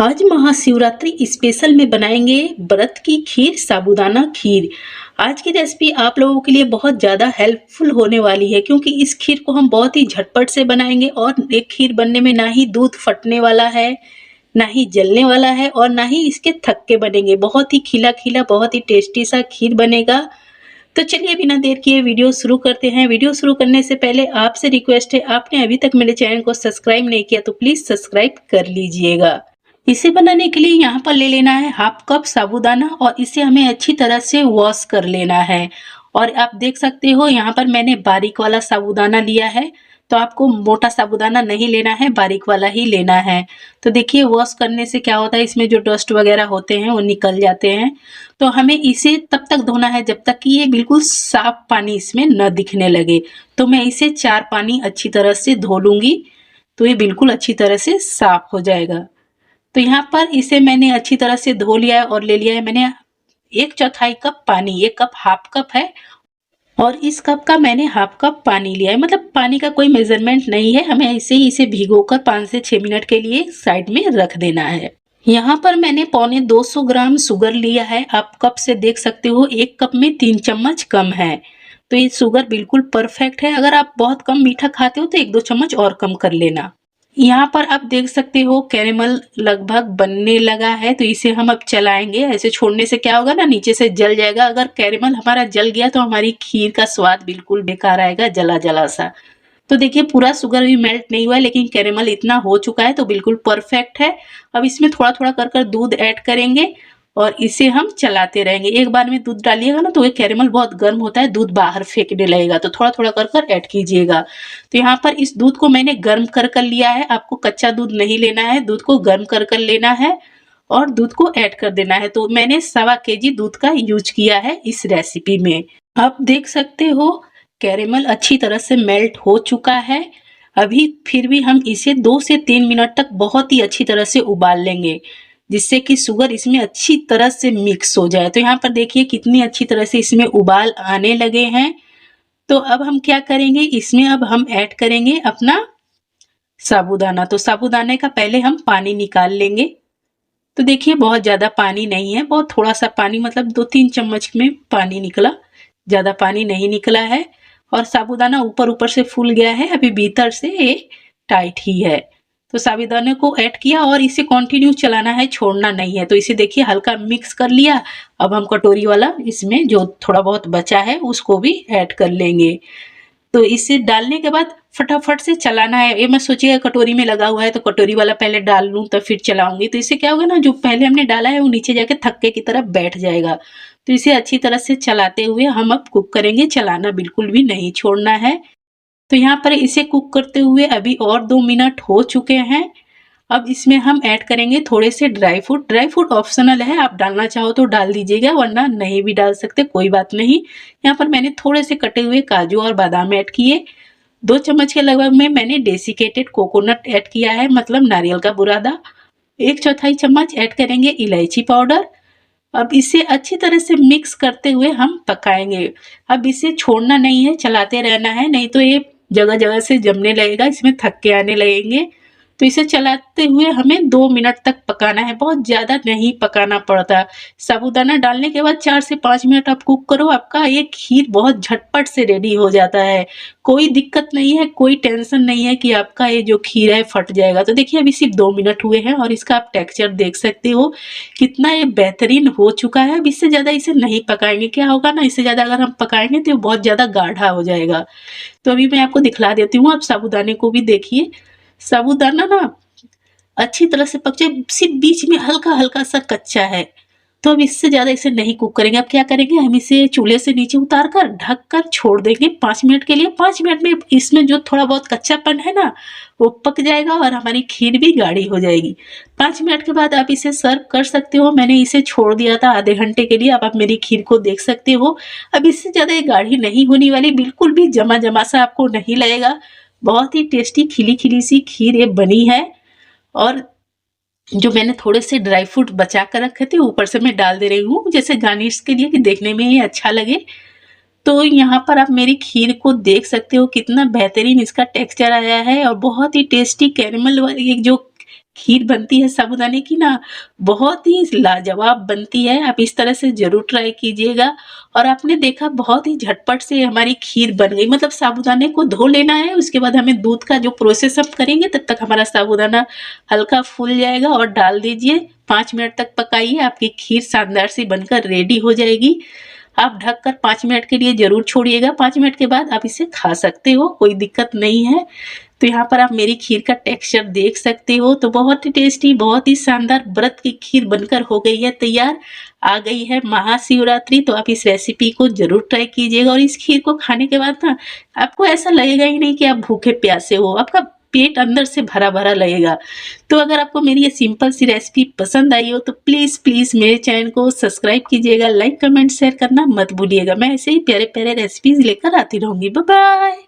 आज महाशिवरात्रि स्पेशल में बनाएंगे व्रत की खीर, साबूदाना खीर। आज की रेसिपी आप लोगों के लिए बहुत ज़्यादा हेल्पफुल होने वाली है, क्योंकि इस खीर को हम बहुत ही झटपट से बनाएंगे और एक खीर बनने में ना ही दूध फटने वाला है, ना ही जलने वाला है और ना ही इसके थक्के बनेंगे। बहुत ही खिला-खिला, बहुत ही टेस्टी सा खीर बनेगा। तो चलिए बिना देर किए वीडियो शुरू करते हैं। वीडियो शुरू करने से पहले आपसे रिक्वेस्ट है, आपने अभी तक मेरे चैनल को सब्सक्राइब नहीं किया तो प्लीज़ सब्सक्राइब कर लीजिएगा। इसे बनाने के लिए यहाँ पर ले लेना है हाफ कप साबूदाना और इसे हमें अच्छी तरह से वॉश कर लेना है। और आप देख सकते हो यहाँ पर मैंने बारीक वाला साबूदाना लिया है, तो आपको मोटा साबूदाना नहीं लेना है, बारीक वाला ही लेना है। तो देखिए वॉश करने से क्या होता है, इसमें जो डस्ट वगैरह होते हैं वो निकल जाते हैं। तो हमें इसे तब तक धोना है जब तक कि ये बिल्कुल साफ पानी इसमें न दिखने लगे। तो मैं इसे 4 पानी अच्छी तरह से धो लूँगी, तो ये बिल्कुल अच्छी तरह से साफ हो जाएगा। तो यहाँ पर इसे मैंने अच्छी तरह से धो लिया है और ले लिया है मैंने 1/4 कप पानी। ये कप हाफ कप है और इस कप का मैंने हाफ कप पानी लिया है। मतलब पानी का कोई मेजरमेंट नहीं है, हमें ऐसे ही इसे भिगोकर 5 से 6 मिनट के लिए साइड में रख देना है। यहाँ पर मैंने पौने 200 ग्राम शुगर लिया है। आप कप से देख सकते हो 1 कप में 3 चम्मच कम है। तो ये शुगर बिल्कुल परफेक्ट है। अगर आप बहुत कम मीठा खाते हो तो 1-2 चम्मच और कम कर लेना। यहाँ पर आप देख सकते हो कैरेमल लगभग बनने लगा है, तो इसे हम अब चलाएंगे। ऐसे छोड़ने से क्या होगा ना, नीचे से जल जाएगा। अगर कैरेमल हमारा जल गया तो हमारी खीर का स्वाद बिल्कुल बेकार आएगा, जला जला सा। तो देखिए पूरा शुगर भी मेल्ट नहीं हुआ है, लेकिन कैरेमल इतना हो चुका है तो बिल्कुल परफेक्ट है। अब इसमें थोड़ा थोड़ा कर कर दूध ऐड करेंगे और इसे हम चलाते रहेंगे। एक बार में दूध डालिएगा ना तो ये कैरेमल बहुत गर्म होता है, दूध बाहर फेंकने लगेगा, तो थोड़ा थोड़ा कर कर ऐड कीजिएगा। तो यहाँ पर इस दूध को मैंने गर्म कर कर लिया है। आपको कच्चा दूध नहीं लेना है, दूध को गर्म कर कर लेना है और दूध को ऐड कर देना है। तो मैंने 1.25 केजी दूध का यूज किया है इस रेसिपी में। आप देख सकते हो कैरेमल अच्छी तरह से मेल्ट हो चुका है। अभी फिर भी हम इसे 2 से 3 मिनट तक बहुत ही अच्छी तरह से उबाल लेंगे, जिससे कि शुगर इसमें अच्छी तरह से मिक्स हो जाए। तो यहाँ पर देखिए कितनी अच्छी तरह से इसमें उबाल आने लगे हैं। तो अब हम क्या करेंगे, इसमें अब हम ऐड करेंगे अपना साबूदाना। तो साबूदाने का पहले हम पानी निकाल लेंगे। तो देखिए बहुत ज़्यादा पानी नहीं है, बहुत थोड़ा सा पानी, मतलब 2-3 चम्मच में पानी निकला, ज़्यादा पानी नहीं निकला है। और साबूदाना ऊपर ऊपर से फूल गया है, अभी भीतर से ये टाइट ही है। तो साबूदाने को ऐड किया और इसे कंटिन्यू चलाना है, छोड़ना नहीं है। तो इसे देखिए हल्का मिक्स कर लिया। अब हम कटोरी वाला इसमें जो थोड़ा बहुत बचा है उसको भी ऐड कर लेंगे। तो इसे डालने के बाद फटाफट से चलाना है। ये मत सोचिएगा कटोरी में लगा हुआ है तो कटोरी वाला पहले डाल लूँ तो फिर चलाऊंगी, तो इससे क्या होगा ना, जो पहले हमने डाला है वो नीचे जाके थक्के की तरफ बैठ जाएगा। तो इसे अच्छी तरह से चलाते हुए हम अब कुक करेंगे, चलाना बिल्कुल भी नहीं छोड़ना है। तो यहाँ पर इसे कुक करते हुए अभी और 2 मिनट हो चुके हैं। अब इसमें हम ऐड करेंगे थोड़े से dry fruit. Dry fruit optional है, आप डालना चाहो तो डाल दीजिएगा, वरना नहीं भी डाल सकते, कोई बात नहीं। यहाँ पर मैंने थोड़े से कटे हुए काजू और बादाम ऐड किए। 2 चम्मच के लगभग में मैंने डेसिकेटेड कोकोनट ऐड किया है, मतलब नारियल का बुरादा। 1/4 चम्मच ऐड करेंगे इलायची पाउडर। अब इसे अच्छी तरह से मिक्स करते हुए हम पकाएंगे। अब इसे छोड़ना नहीं है, चलाते रहना है, नहीं तो ये जगह जगह से जमने लगेगा, इसमें थक्के आने लगेंगे। तो इसे चलाते हुए हमें 2 मिनट तक पकाना है, बहुत ज़्यादा नहीं पकाना पड़ता। साबूदाना डालने के बाद 4 से 5 मिनट आप कुक करो, आपका ये खीर बहुत झटपट से रेडी हो जाता है। कोई दिक्कत नहीं है, कोई टेंशन नहीं है कि आपका ये जो खीर है फट जाएगा। तो देखिए अभी सिर्फ 2 मिनट हुए हैं और इसका आप टेक्सचर देख सकते हो कितना ये बेहतरीन हो चुका है। अब इससे ज़्यादा इसे नहीं पकाएंगे, क्या होगा ना, इससे ज़्यादा अगर हम पकाएंगे तो ये बहुत ज़्यादा गाढ़ा हो जाएगा। तो अभी मैं आपको दिखला देती हूँ, आप साबूदाने को भी देखिए। साबूदाना ना अच्छी तरह से पक जाए, सिर्फ बीच में हल्का हल्का सा कच्चा है। तो अब इससे ज़्यादा इसे नहीं कुक करेंगे। अब क्या करेंगे, हम इसे चूल्हे से नीचे उतार कर ढक कर छोड़ देंगे 5 मिनट के लिए। 5 मिनट में इसमें जो थोड़ा बहुत कच्चापन है ना वो पक जाएगा और हमारी खीर भी गाढ़ी हो जाएगी। 5 मिनट के बाद आप इसे सर्व कर सकते हो। मैंने इसे छोड़ दिया था आधे घंटे के लिए, अब आप मेरी खीर को देख सकते हो। अब इससे ज़्यादा ये गाढ़ी नहीं होने वाली, बिल्कुल भी जमा जमा सा आपको नहीं लगेगा। बहुत ही टेस्टी खिली खिली सी खीर ये बनी है। और जो मैंने थोड़े से ड्राई फ्रूट बचा कर रखे थे ऊपर से मैं डाल दे रही हूँ, जैसे गार्निश के लिए, कि देखने में ये अच्छा लगे। तो यहाँ पर आप मेरी खीर को देख सकते हो कितना बेहतरीन इसका टेक्सचर आया है और बहुत ही टेस्टी कैरेमल वाली एक जो खीर बनती है साबूदाने की ना, बहुत ही लाजवाब बनती है। आप इस तरह से ज़रूर ट्राई कीजिएगा और आपने देखा बहुत ही झटपट से हमारी खीर बन गई। मतलब साबूदाने को धो लेना है, उसके बाद हमें दूध का जो प्रोसेस हम करेंगे तब तक हमारा साबूदाना हल्का फूल जाएगा और डाल दीजिए। 5 मिनट तक पकाइए, आपकी खीर शानदार सी बनकर रेडी हो जाएगी। आप ढककर 5 मिनट के लिए ज़रूर छोड़िएगा। 5 मिनट के बाद आप इसे खा सकते हो, कोई दिक्कत नहीं है। तो यहाँ पर आप मेरी खीर का टेक्सचर देख सकते हो। तो बहुत ही टेस्टी, बहुत ही शानदार व्रत की खीर बनकर हो गई है तैयार। आ गई है महाशिवरात्रि, तो आप इस रेसिपी को ज़रूर ट्राई कीजिएगा और इस खीर को खाने के बाद ना आपको ऐसा लगेगा ही नहीं कि आप भूखे प्यासे हो, आपका पेट अंदर से भरा-भरा लगेगा। तो अगर आपको मेरी ये सिंपल सी रेसिपी पसंद आई हो तो प्लीज़ मेरे चैनल को सब्सक्राइब कीजिएगा, लाइक, कमेंट, शेयर करना मत भूलिएगा। मैं ऐसे ही प्यारे-प्यारे रेसिपीज़ लेकर आती रहूँगी। Bye bye.